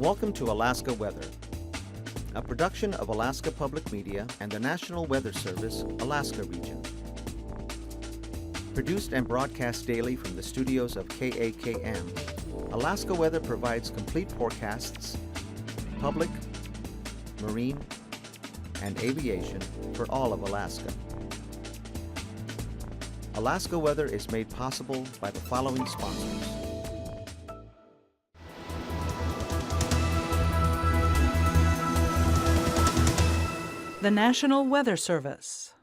Welcome to Alaska Weather, a production of Alaska Public Media and the National Weather Service, Alaska Region. Produced and broadcast daily from the studios of KAKM, Alaska Weather provides complete forecasts, public, marine, and aviation for all of Alaska. Alaska Weather is made possible by the following sponsors. The National Weather Service.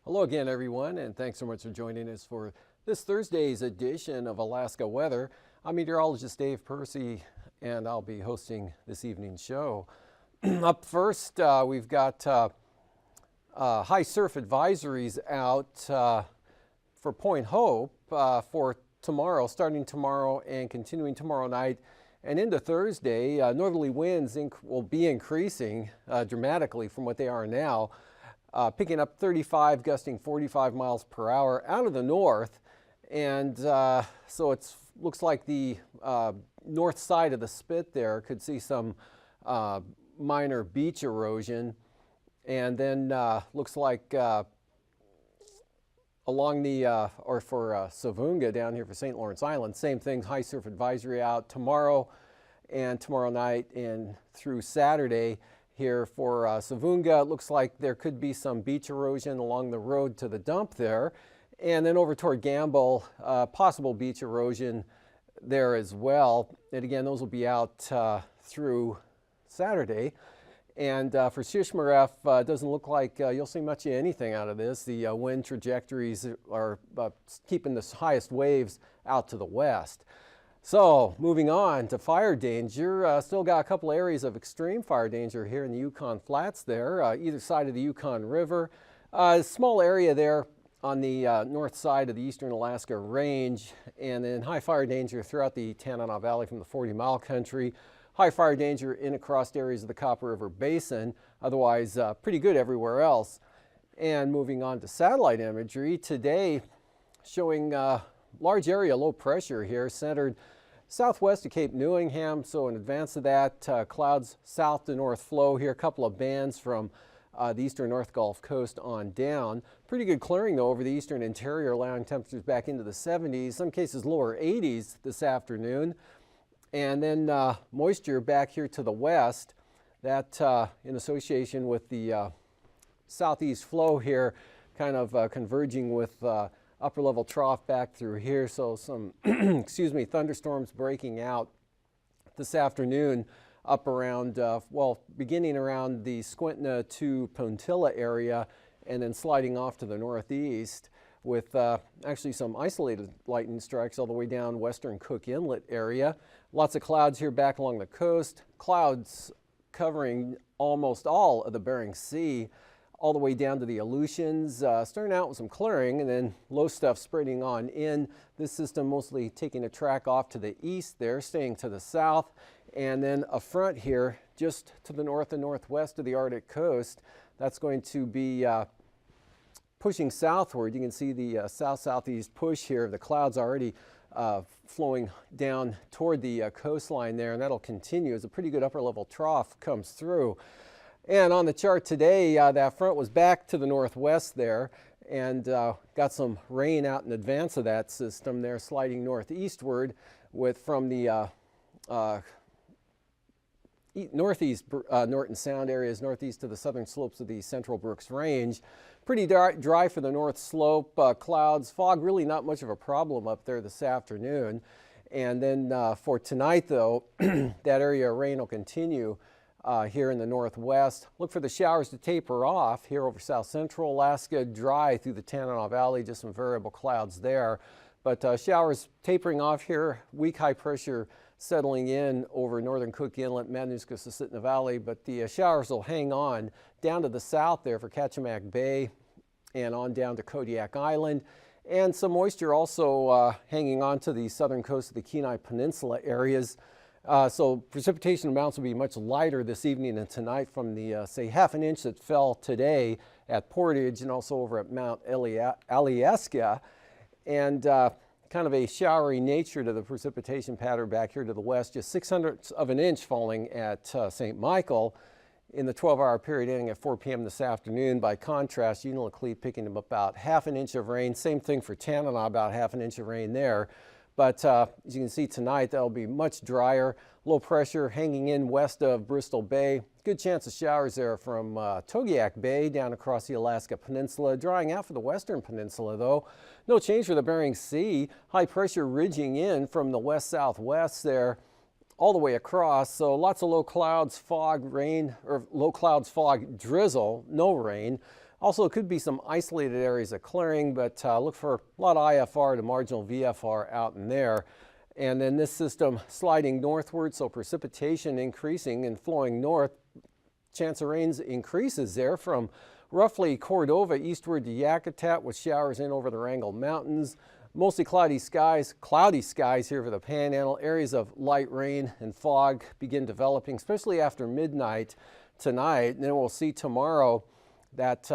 Hello again, everyone, and thanks so much for joining us for this Thursday's edition of Alaska Weather. I'm meteorologist Dave Percy, and I'll be hosting this evening's show. Up first, we've got high surf advisories out for Point Hope for tomorrow, starting tomorrow and continuing tomorrow night. And into Thursday, northerly winds will be increasing dramatically from what they are now, picking up 35, gusting 45 miles per hour out of the north. And so it looks like the north side of the spit there could see some minor beach erosion. And then looks like along the, or for Savunga down here for St. Lawrence Island, same thing, high surf advisory out tomorrow and tomorrow night and through Saturday. Here for Savunga, it looks like there could be some beach erosion along the road to the dump there. And then over toward Gamble, possible beach erosion there as well. And again, those will be out through Saturday. And for Shishmaref, it doesn't look like you'll see much of anything out of this. The wind trajectories are keeping the highest waves out to the west. So moving on to fire danger, still got a couple areas of extreme fire danger here in the Yukon Flats there, either side of the Yukon River. A small area there on the north side of the eastern Alaska Range, and then high fire danger throughout the Tanana Valley from the 40 Mile Country. High fire danger in across areas of the Copper River Basin, otherwise pretty good everywhere else. And moving on to satellite imagery, today showing large area low pressure here centered southwest of Cape Newingham. So in advance of that, clouds south to north flow here, a couple of bands from the eastern North Gulf Coast on down. Pretty good clearing though over the eastern interior, allowing temperatures back into the 70s, some cases lower 80s this afternoon. And then moisture back here to the west, that in association with the southeast flow here, kind of converging with upper level trough back through here. So some, excuse me, thunderstorms breaking out this afternoon up around, well, beginning around the Squintna to Puntilla area and then sliding off to the northeast with actually some isolated lightning strikes all the way down western Cook Inlet area. Lots of clouds here back along the coast. Clouds covering almost all of the Bering Sea, all the way down to the Aleutians. Starting out with some clearing and then low stuff spreading on in. This system mostly taking a track off to the east there, staying to the south. And then a front here just to the north and northwest of the Arctic coast. That's going to be pushing southward. You can see the south-southeast push here. The clouds already flowing down toward the coastline there, and that'll continue as a pretty good upper level trough comes through. And on the chart today, that front was back to the northwest there and got some rain out in advance of that system there, sliding northeastward with from the northeast Norton Sound areas, northeast to the southern slopes of the Central Brooks Range. Pretty dry for the north slope, clouds, fog, really not much of a problem up there this afternoon. And then for tonight though, that area of rain will continue here in the northwest. Look for the showers to taper off here over south central Alaska, dry through the Tanana Valley, just some variable clouds there. But showers tapering off here, weak high pressure settling in over northern Cook Inlet, Matanuska, Susitna Valley, but the showers will hang on down to the south there for Kachemak Bay and on down to Kodiak Island. And some moisture also hanging on to the southern coast of the Kenai Peninsula areas. So precipitation amounts will be much lighter this evening and tonight from the, say, half an inch that fell today at Portage and also over at Mount Alyeska. And kind of a showery nature to the precipitation pattern back here to the west. Just 0.06 of an inch falling at St. Michael in the 12-hour period ending at 4 p.m. this afternoon. By contrast, Unalakleet picking up about 0.5 inch of rain. Same thing for Tanana, about 0.5 inch of rain there. But as you can see tonight, that'll be much drier. Low pressure hanging in west of Bristol Bay. Good chance of showers there from Togiak Bay down across the Alaska Peninsula. Drying out for the western peninsula, though. No change for the Bering Sea. High pressure ridging in from the west-southwest there all the way across. So lots of low clouds, fog, rain, or low clouds, fog, drizzle, no rain. Also, it could be some isolated areas of clearing, but look for a lot of IFR to marginal VFR out in there. And then this system sliding northward, so precipitation increasing and flowing north. Chance of rains increases there from roughly Cordova eastward to Yakutat with showers in over the Wrangell Mountains. Mostly cloudy skies here for the Panhandle. Areas of light rain and fog begin developing, especially after midnight tonight. And then we'll see tomorrow that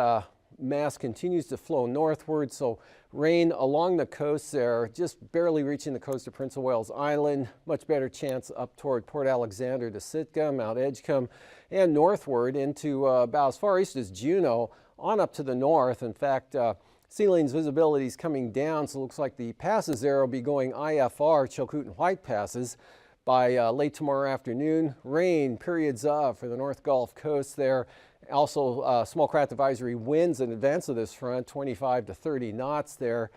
mass continues to flow northward, so rain along the coast there, just barely reaching the coast of Prince of Wales Island. Much better chance up toward Port Alexander to Sitka, Mount Edgecombe, and northward into about as far east as Juneau, on up to the north. In fact, sea lanes visibility is coming down, so it looks like the passes there will be going IFR, Chilkoot and White passes, by late tomorrow afternoon. Rain periods of for the North Gulf Coast there. Also, small craft advisory winds in advance of this front, 25 to 30 knots there,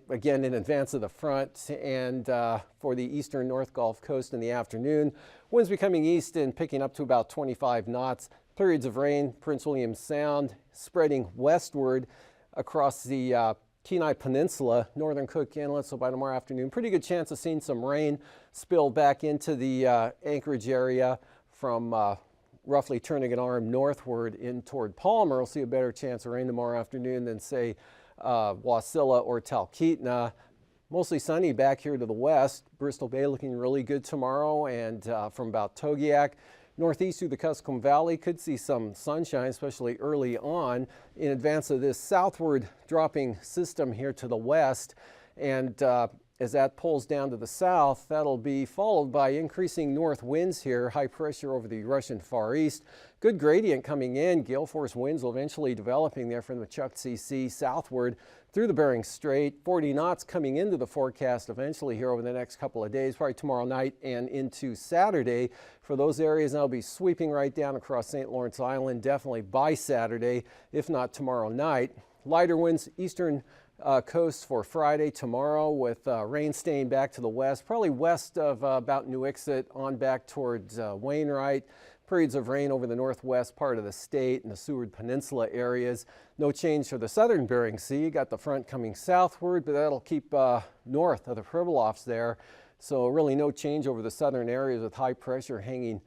again in advance of the front. And for the eastern North Gulf Coast in the afternoon, winds becoming east and picking up to about 25 knots. Periods of rain, Prince William Sound, spreading westward across the Kenai Peninsula, northern Cook Inlet. So by tomorrow afternoon, pretty good chance of seeing some rain spill back into the Anchorage area from roughly turning an arm northward in toward Palmer. We'll see a better chance of rain tomorrow afternoon than, say, Wasilla or Talkeetna. Mostly sunny back here to the west. Bristol Bay looking really good tomorrow, and from about Togiak northeast through the Kuskokwim Valley could see some sunshine, especially early on in advance of this southward dropping system here to the west. And as that pulls down to the south, that'll be followed by increasing north winds here, high pressure over the Russian Far East. Good gradient coming in. Gale force winds will eventually developing there from the Chukchi Sea southward through the Bering Strait. 40 knots coming into the forecast eventually here over the next couple of days, probably tomorrow night and into Saturday. For those areas, that'll be sweeping right down across St. Lawrence Island, definitely by Saturday, if not tomorrow night. Lighter winds eastern coast for Friday, tomorrow, with rain staying back to the west, probably west of about New Ixit on back towards Wainwright. Periods of rain over the northwest part of the state and the Seward Peninsula areas. No change for the southern Bering Sea. Got the front coming southward, but that'll keep north of the Pribilofs there. So really no change over the southern areas with high pressure hanging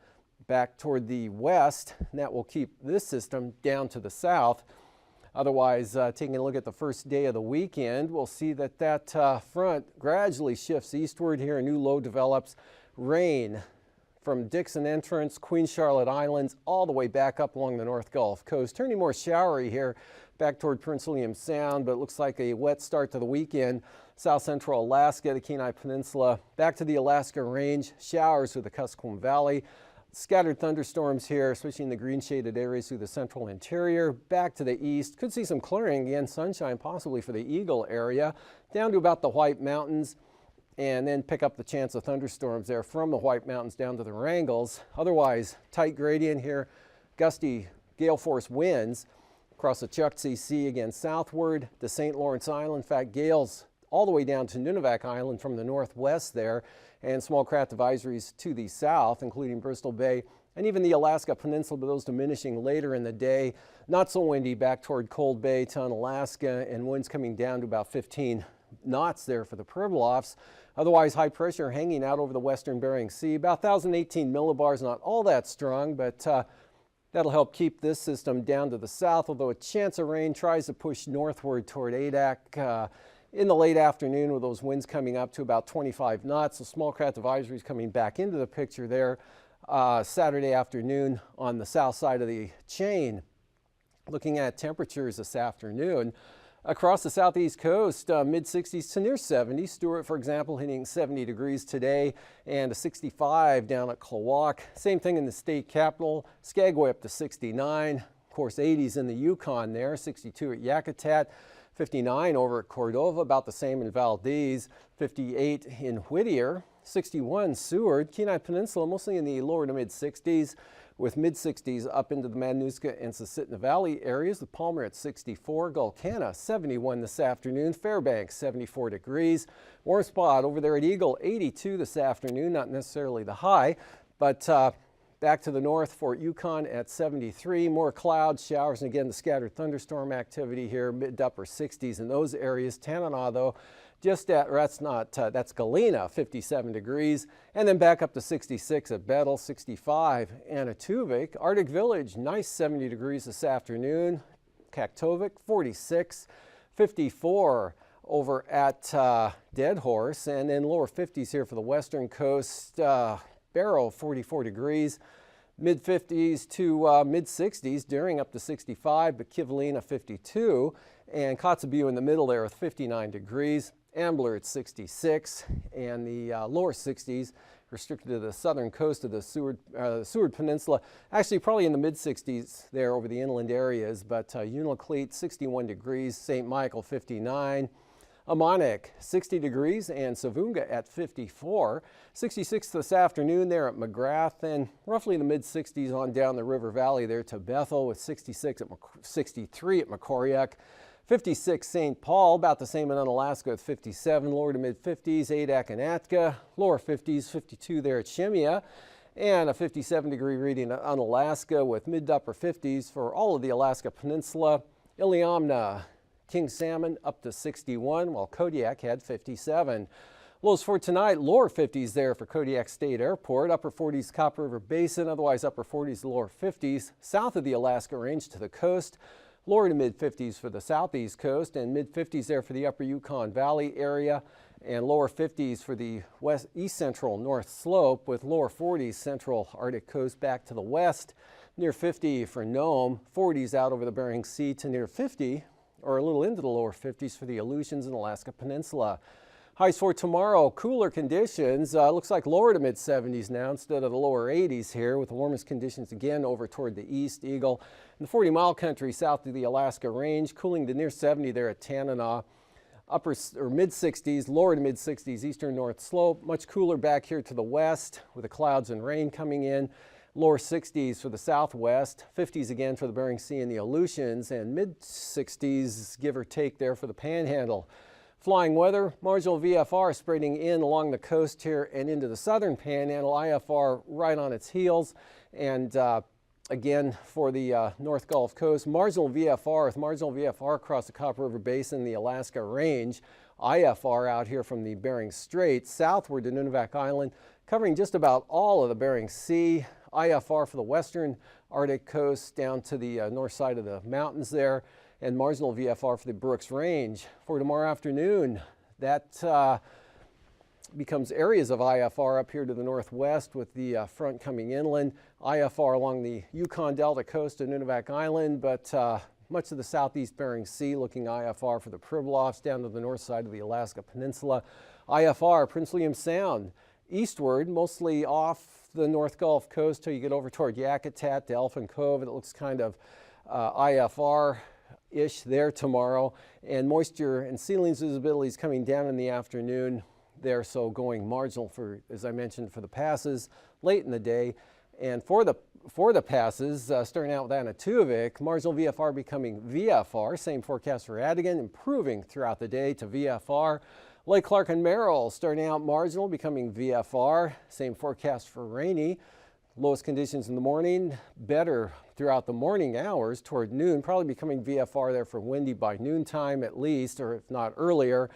back toward the west. And that will keep this system down to the south. Otherwise, taking a look at the first day of the weekend, we'll see that that front gradually shifts eastward here. A new low develops. Rain from Dixon Entrance, Queen Charlotte Islands, all the way back up along the North Gulf Coast. Turning more showery here back toward Prince William Sound, but it looks like a wet start to the weekend. South central Alaska, the Kenai Peninsula, back to the Alaska Range. Showers through the Kuskokwim Valley. Scattered thunderstorms here, especially in the green shaded areas through the central interior. Back to the east, could see some clearing again, sunshine possibly for the Eagle area, down to about the White Mountains, and then pick up the chance of thunderstorms there from the White Mountains down to the Wrangells. Otherwise, tight gradient here, gusty gale force winds across the Chukchi Sea again southward to St. Lawrence Island. In fact, gales all the way down to Nunivak Island from the northwest there, and small craft advisories to the south, including Bristol Bay and even the Alaska Peninsula, but those diminishing later in the day. Not so windy back toward Cold Bay to Unalaska, and winds coming down to about 15 knots there for the Pribilofs. Otherwise, high pressure hanging out over the western Bering Sea. About 1,018 millibars, not all that strong, but that'll help keep this system down to the south, although a chance of rain tries to push northward toward Adak in the late afternoon with those winds coming up to about 25 knots. So small craft advisories coming back into the picture there Saturday afternoon on the south side of the chain. Looking at temperatures this afternoon, Across the southeast coast, mid-60s to near 70. Stewart, for example, hitting 70 degrees today, and a 65 down at AKwx. Same thing in the state capital. Skagway up to 69. Of course, 80s in the Yukon there. 62 at Yakutat. 59 over at Cordova, about the same in Valdez. 58 in Whittier. 61 Seward. Kenai Peninsula mostly in the lower to mid-60s, with mid-60s up into the Matanuska and Susitna Valley areas, with Palmer at 64, Gulkana 71 this afternoon, Fairbanks 74 degrees, warm spot over there at Eagle 82 this afternoon, not necessarily the high, but back to the north, Fort Yukon at 73, more clouds, showers, and again the scattered thunderstorm activity here, mid to upper 60s in those areas. Tanana though, just at, that's Galena, 57 degrees, and then back up to 66 at Bettle, 65, Anatuvik. Arctic Village, nice 70 degrees this afternoon. Kaktovik, 46, 54 over at Dead Horse, and then lower 50s here for the western coast. Barrow, 44 degrees. Mid-50s to mid-60s, Deering up to 65, but Kivalina 52, and Kotzebue in the middle there with 59 degrees. Ambler at 66, and the lower 60s restricted to the southern coast of the Seward Peninsula. Actually, probably in the mid-60s there over the inland areas, but Unalakleet 61 degrees, St. Michael 59, Amonic 60 degrees, and Savunga at 54. 66 this afternoon there at McGrath, and roughly in the mid-60s on down the river valley there to Bethel, with 63 at Macoriac. 56 St. Paul, about the same in Unalaska with 57, lower to mid-50s, Adak and Atka, lower 50s, 52 there at Shemya, and a 57 degree reading at Unalaska with mid to upper 50s for all of the Alaska Peninsula. Iliamna, King Salmon up to 61, while Kodiak had 57. Lows for tonight, lower 50s there for Kodiak State Airport, upper 40s Copper River Basin, otherwise upper 40s, lower 50s south of the Alaska Range to the coast. Lower to mid-50s for the southeast coast, and mid-50s there for the upper Yukon Valley area, and lower 50s for the east central North Slope, with lower 40s central Arctic coast back to the west, near 50 for Nome, 40s out over the Bering Sea to near 50, or a little into the lower 50s for the Aleutians and Alaska Peninsula. Highs for tomorrow, cooler conditions. Looks like lower to mid-70s now instead of the lower 80s here, with the warmest conditions again over toward the east, Eagle. In the 40-mile country south of the Alaska Range, cooling to near 70 there at Tanana. Upper or mid-60s, lower to mid-60s, eastern North Slope. Much cooler back here to the west with the clouds and rain coming in. Lower 60s for the southwest, 50s again for the Bering Sea and the Aleutians, and mid-60s, give or take there for the Panhandle. Flying weather, marginal VFR spreading in along the coast here and into the southern Panhandle, IFR right on its heels, and again for the North Gulf Coast, marginal VFR with marginal VFR across the Copper River Basin, the Alaska Range, IFR out here from the Bering Strait southward to Nunivak Island, covering just about all of the Bering Sea, IFR for the western Arctic coast down to the north side of the mountains there, and marginal VFR for the Brooks Range. For tomorrow afternoon, that becomes areas of IFR up here to the northwest with the front coming inland, IFR along the Yukon Delta coast of Nunivak Island, but much of the southeast Bering Sea looking IFR for the Pribilofs down to the north side of the Alaska Peninsula. IFR, Prince William Sound, eastward, mostly off the North Gulf Coast till you get over toward Yakutat to Elfin Cove. It looks kind of IFR-ish there tomorrow. And moisture and sealings visibility is coming down in the afternoon there, so going marginal for, as I mentioned, for the passes late in the day. And for the passes, starting out with Anatuvik, marginal VFR becoming VFR. Same forecast for Adigan, improving throughout the day to VFR. Lake Clark and Merrill starting out marginal, becoming VFR. Same forecast for Rainy. Lowest conditions in the morning, better throughout the morning hours toward noon, probably becoming VFR there for windy by noontime at least, or if not earlier.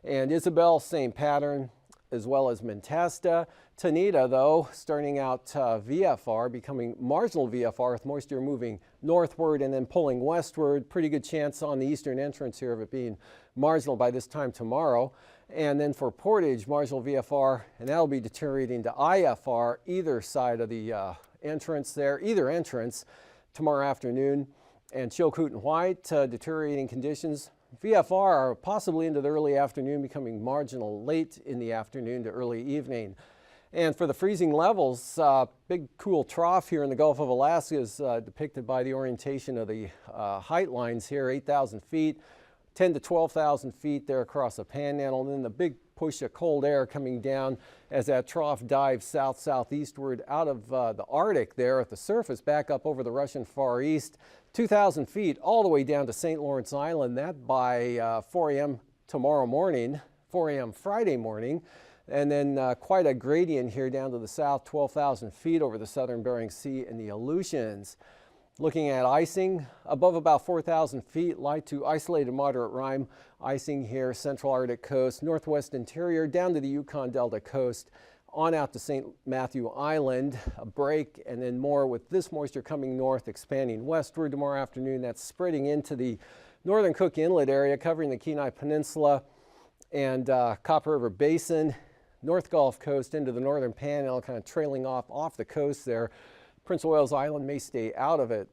And Isabel, same pattern, as well as Mentasta. Tanita, though, starting out VFR, becoming marginal VFR with moisture moving northward and then pulling westward. Pretty good chance on the eastern entrance here of it being marginal by this time tomorrow. And then for Portage, marginal VFR, and that'll be deteriorating to IFR either side of the entrance there, either entrance tomorrow afternoon. And Chilkoot and White, deteriorating conditions VFR possibly into the early afternoon, becoming marginal late in the afternoon to early evening. And for the freezing levels, big cool trough here in the Gulf of Alaska is depicted by the orientation of the height lines here, 8,000 feet, 10 to 12,000 feet there across the panhandle, and then the big push of cold air coming down as that trough dives south-southeastward out of the Arctic there at the surface, back up over the Russian Far East, 2,000 feet all the way down to St. Lawrence Island, that by 4 a.m. tomorrow morning, 4 a.m. Friday morning. And then quite a gradient here down to the south, 12,000 feet over the southern Bering Sea and the Aleutians. Looking at icing, above about 4,000 feet, light to isolated moderate rime icing here, central Arctic coast, northwest interior, down to the Yukon Delta coast, on out to St. Matthew Island, a break, and then more with this moisture coming north, expanding westward tomorrow afternoon. That's spreading into the northern Cook Inlet area, covering the Kenai Peninsula and Copper River Basin, North Gulf Coast into the northern Panhandle, kind of trailing off the coast there. Prince of Wales Island may stay out of it.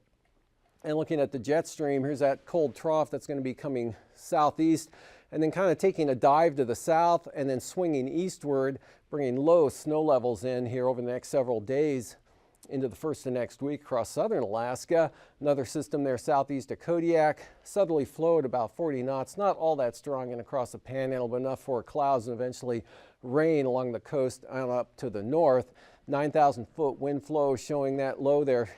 And looking at the jet stream, here's that cold trough that's going to be coming southeast and then kind of taking a dive to the south and then swinging eastward, bringing low snow levels in here over the next several days into the first of next week across southern Alaska. Another system there southeast of Kodiak, southerly flow at about 40 knots, not all that strong and across the panhandle, but enough for clouds and eventually rain along the coast and up to the north. 9,000 foot wind flow showing that low there,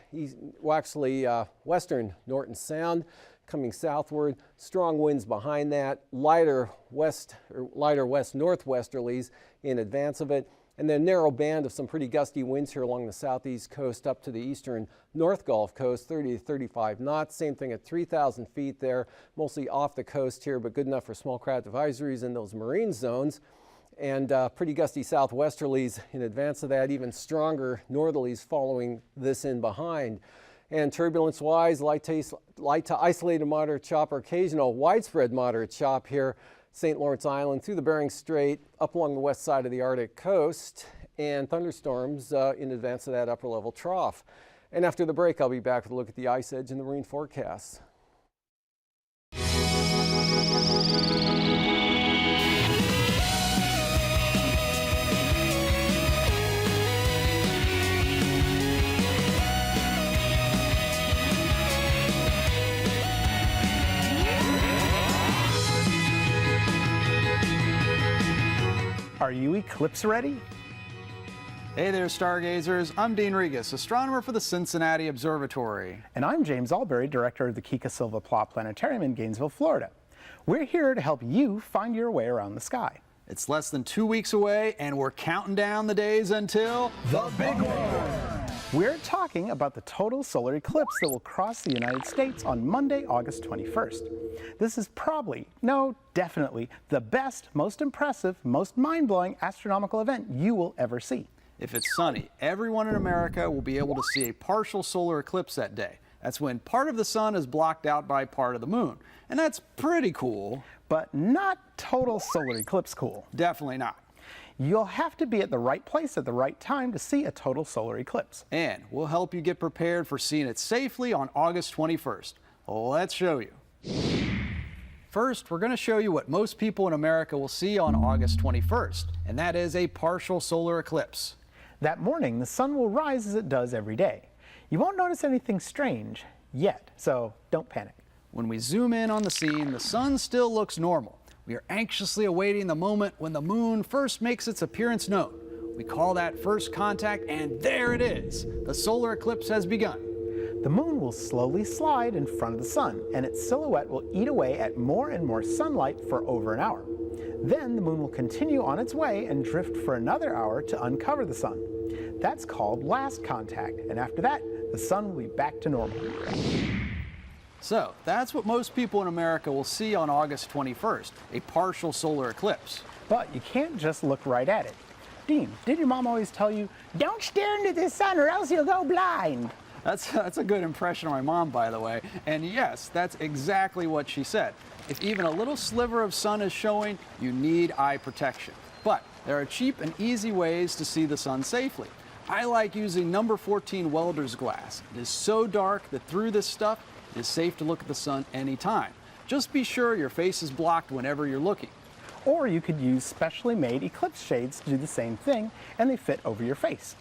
western Norton Sound coming southward, strong winds behind that, lighter west northwesterlies in advance of it, and then narrow band of some pretty gusty winds here along the southeast coast up to the eastern North Gulf Coast, 30 to 35 knots. Same thing at 3,000 feet there, mostly off the coast here, but good enough for small craft advisories in those marine zones. And pretty gusty southwesterlies in advance of that, even stronger northerlies following this in behind. And turbulence-wise, light to isolated moderate chop or occasional widespread moderate chop here, St. Lawrence Island through the Bering Strait, up along the west side of the Arctic coast, and thunderstorms in advance of that upper level trough. And after the break, I'll be back with a look at the ice edge and the marine forecasts. Are you eclipse ready? Hey there, stargazers. I'm Dehne Regas, astronomer for the Cincinnati Observatory. And I'm James Albury, director of the Kika Silva Plot Planetarium in Gainesville, Florida. We're here to help you find your way around the sky. It's less than 2 weeks away, and we're counting down the days until the big one. We're talking about the total solar eclipse that will cross the United States on Monday, August 21st. This is probably, no, definitely, the best, most impressive, most mind-blowing astronomical event you will ever see. If it's sunny, everyone in America will be able to see a partial solar eclipse that day. That's when part of the sun is blocked out by part of the moon. And that's pretty cool. But not total solar eclipse cool. Definitely not. You'll have to be at the right place at the right time to see a total solar eclipse. And we'll help you get prepared for seeing it safely on August 21st. Let's show you. First, we're going to show you what most people in America will see on August 21st, and that is a partial solar eclipse. That morning, the sun will rise as it does every day. You won't notice anything strange yet, so don't panic. When we zoom in on the scene, the sun still looks normal. We are anxiously awaiting the moment when the moon first makes its appearance known. We call that first contact, and there it is. The solar eclipse has begun. The moon will slowly slide in front of the sun, and its silhouette will eat away at more and more sunlight for over an hour. Then the moon will continue on its way and drift for another hour to uncover the sun. That's called last contact, and after that, the sun will be back to normal. So that's what most people in America will see on August 21st, a partial solar eclipse. But you can't just look right at it. Dehne, did your mom always tell you, don't stare into the sun or else you'll go blind? That's a good impression of my mom, by the way. And yes, that's exactly what she said. If even a little sliver of sun is showing, you need eye protection. But there are cheap and easy ways to see the sun safely. I like using number 14 welder's glass. It is so dark that through this stuff, it is safe to look at the sun anytime. Just be sure your face is blocked whenever you're looking. Or you could use specially made eclipse shades to do the same thing, and they fit over your face.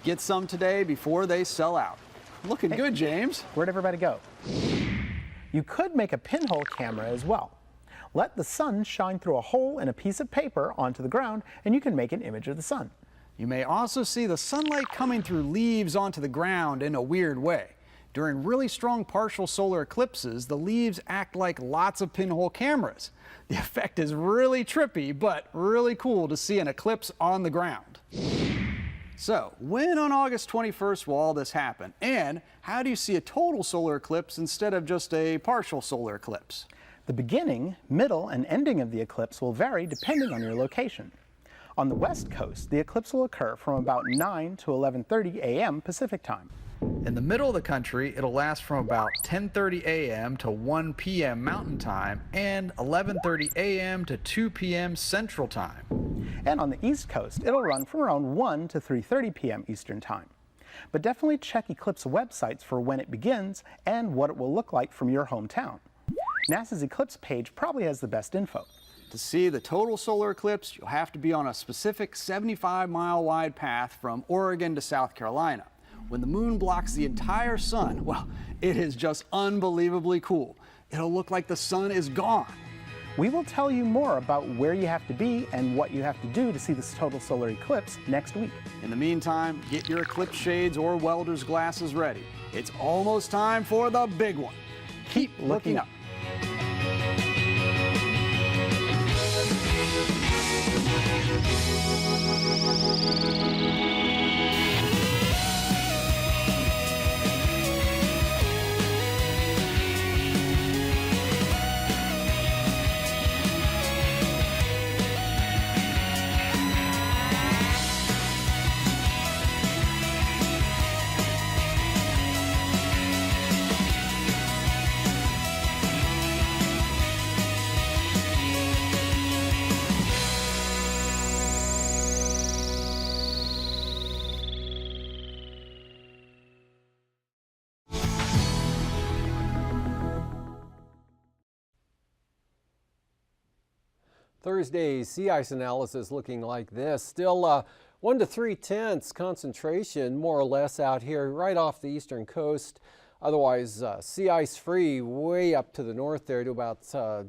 Get some today before they sell out. Looking good, James. Where'd everybody go? You could make a pinhole camera as well. Let the sun shine through a hole in a piece of paper onto the ground, and you can make an image of the sun. You may also see the sunlight coming through leaves onto the ground in a weird way. During really strong partial solar eclipses, the leaves act like lots of pinhole cameras. The effect is really trippy, but really cool to see an eclipse on the ground. So, when on August 21st will all this happen? And how do you see a total solar eclipse instead of just a partial solar eclipse? The beginning, middle, and ending of the eclipse will vary depending on your location. On the west coast, the eclipse will occur from about 9 to 11:30 a.m. Pacific time. In the middle of the country, it'll last from about 10:30 a.m. to 1 p.m. Mountain Time and 11:30 a.m. to 2 p.m. Central Time. And on the east coast, it'll run from around 1 to 3:30 p.m. Eastern Time. But definitely check eclipse websites for when it begins and what it will look like from your hometown. NASA's eclipse page probably has the best info. To see the total solar eclipse, you'll have to be on a specific 75-mile wide path from Oregon to South Carolina. When the moon blocks the entire sun, well, it is just unbelievably cool. It'll look like the sun is gone. We will tell you more about where you have to be and what you have to do to see this total solar eclipse next week. In the meantime, get your eclipse shades or welder's glasses ready. It's almost time for the big one. Keep looking up. Thursday's sea ice analysis looking like this. Still 1 to 3/10 concentration more or less out here right off the eastern coast. Otherwise sea ice free way up to the north there to about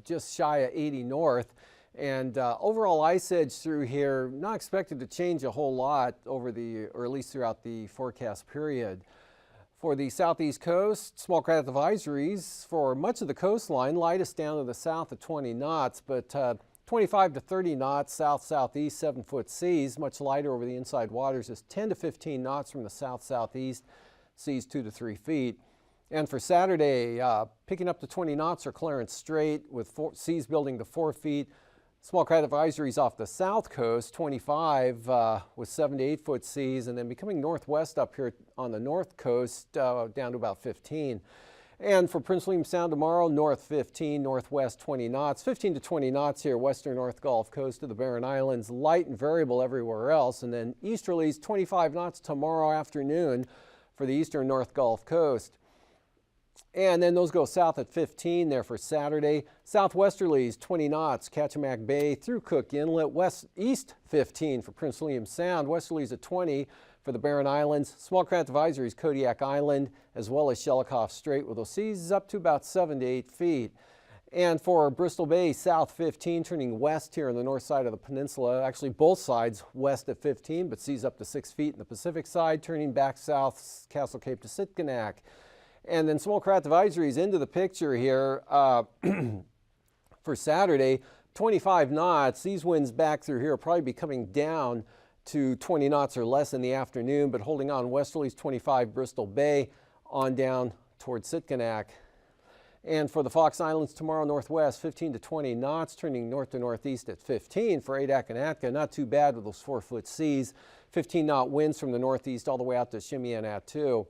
just shy of 80 north. And overall ice edge through here not expected to change a whole lot over or at least throughout the forecast period. For the southeast coast, small craft advisories for much of the coastline, lightest down to the south at 20 knots, but 25 to 30 knots south-southeast, 7-foot seas. Much lighter over the inside waters is 10 to 15 knots from the south-southeast, seas 2 to 3 feet. And for Saturday, picking up to 20 knots or Clarence Strait with seas building to 4 feet. Small craft advisories off the south coast, 25 with 7 to 8-foot seas, and then becoming northwest up here on the north coast down to about 15. And for Prince William Sound tomorrow, north 15, northwest 20 knots, 15 to 20 knots here, western North Gulf Coast to the Barren Islands, light and variable everywhere else. And then easterlies 25 knots tomorrow afternoon for the eastern North Gulf Coast. And then those go south at 15 there for Saturday. Southwesterlies 20 knots, Kachemak Bay through Cook Inlet, east 15 for Prince William Sound, westerlies at 20 for the Barren Islands. Small craft advisories Kodiak Island as well as Shelikof Strait with those seas up to about 7 to 8 feet. And for Bristol Bay, south 15 turning west here on the north side of the peninsula. Actually both sides west at 15 but seas up to 6 feet in the Pacific side, turning back south Castle Cape to Sitkinak. And then small craft advisories into the picture here for Saturday, 25 knots. These winds back through here will probably be coming down to 20 knots or less in the afternoon, but holding on westerlies 25 Bristol Bay on down towards Sitkinak. And for the Fox Islands tomorrow, northwest 15 to 20 knots, turning north to northeast at 15 for Adak and Atka. Not too bad with those 4-foot seas. 15-knot winds from the northeast all the way out to Shimei and Attu.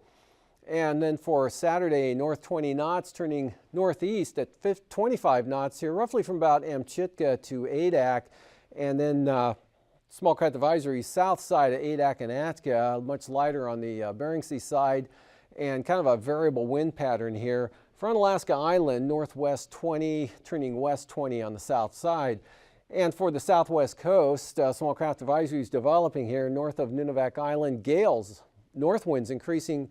And then for Saturday, north 20 knots, turning northeast at 25 knots here, roughly from about Amchitka to Adak. And then small craft advisory south side of Adak and Atka, much lighter on the Bering Sea side, and kind of a variable wind pattern here. Front Alaska Island, northwest 20, turning west 20 on the south side. And for the southwest coast, small craft advisory is developing here north of Nunivak Island. Gales, north winds increasing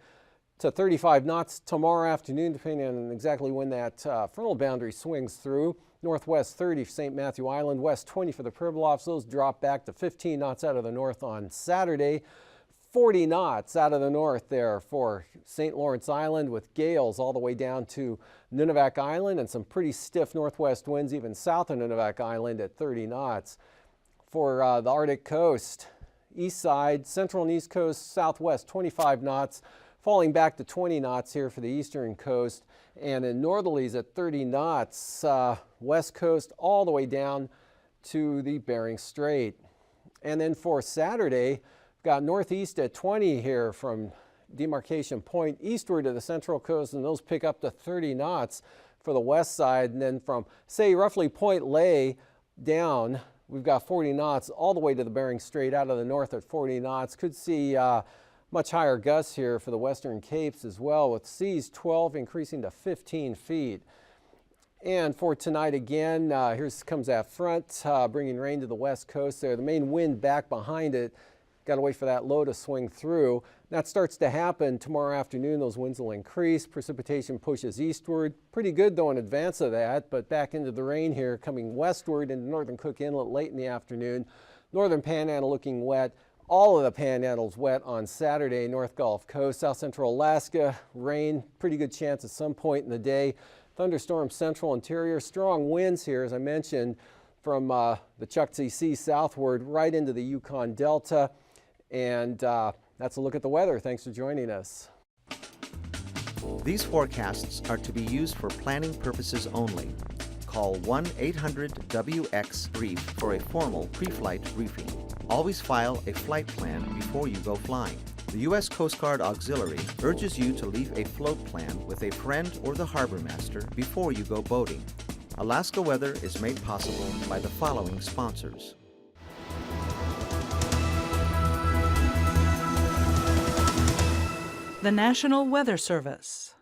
to 35 knots tomorrow afternoon, depending on exactly when that frontal boundary swings through. Northwest 30 for St. Matthew Island, west 20 for the Pribilofs. Those drop back to 15 knots out of the north on Saturday. 40 knots out of the north there for St. Lawrence Island, with gales all the way down to Nunivak Island and some pretty stiff northwest winds even south of Nunivak Island at 30 knots. For the Arctic coast, east side, central and east coast, southwest 25 knots, falling back to 20 knots here for the eastern coast, and in northerlies at 30 knots, west coast all the way down to the Bering Strait. And then for Saturday, got northeast at 20 here from demarcation point eastward to the central coast, and those pick up to 30 knots for the west side. And then from, say, roughly Point Lay down, we've got 40 knots all the way to the Bering Strait out of the north at 40 knots. Could see much higher gusts here for the western capes as well, with seas 12 increasing to 15 feet. And for tonight again, here comes that front, bringing rain to the west coast there. The main wind back behind it. Got to wait for that low to swing through. That starts to happen tomorrow afternoon. Those winds will increase. Precipitation pushes eastward. Pretty good though in advance of that, but back into the rain here coming westward into northern Cook Inlet late in the afternoon. Northern Panhandle looking wet. All of the Panhandle's wet on Saturday. North Gulf Coast, South Central Alaska, rain. Pretty good chance at some point in the day. Thunderstorm central interior. Strong winds here, as I mentioned, from the Chukchi Sea southward right into the Yukon Delta. And that's a look at the weather. Thanks for joining us. These forecasts are to be used for planning purposes only. Call 1-800-WX-BRIEF for a formal pre-flight briefing. Always file a flight plan before you go flying. The U.S. Coast Guard Auxiliary urges you to leave a float plan with a friend or the harbor master before you go boating. Alaska Weather is made possible by the following sponsors. The National Weather Service.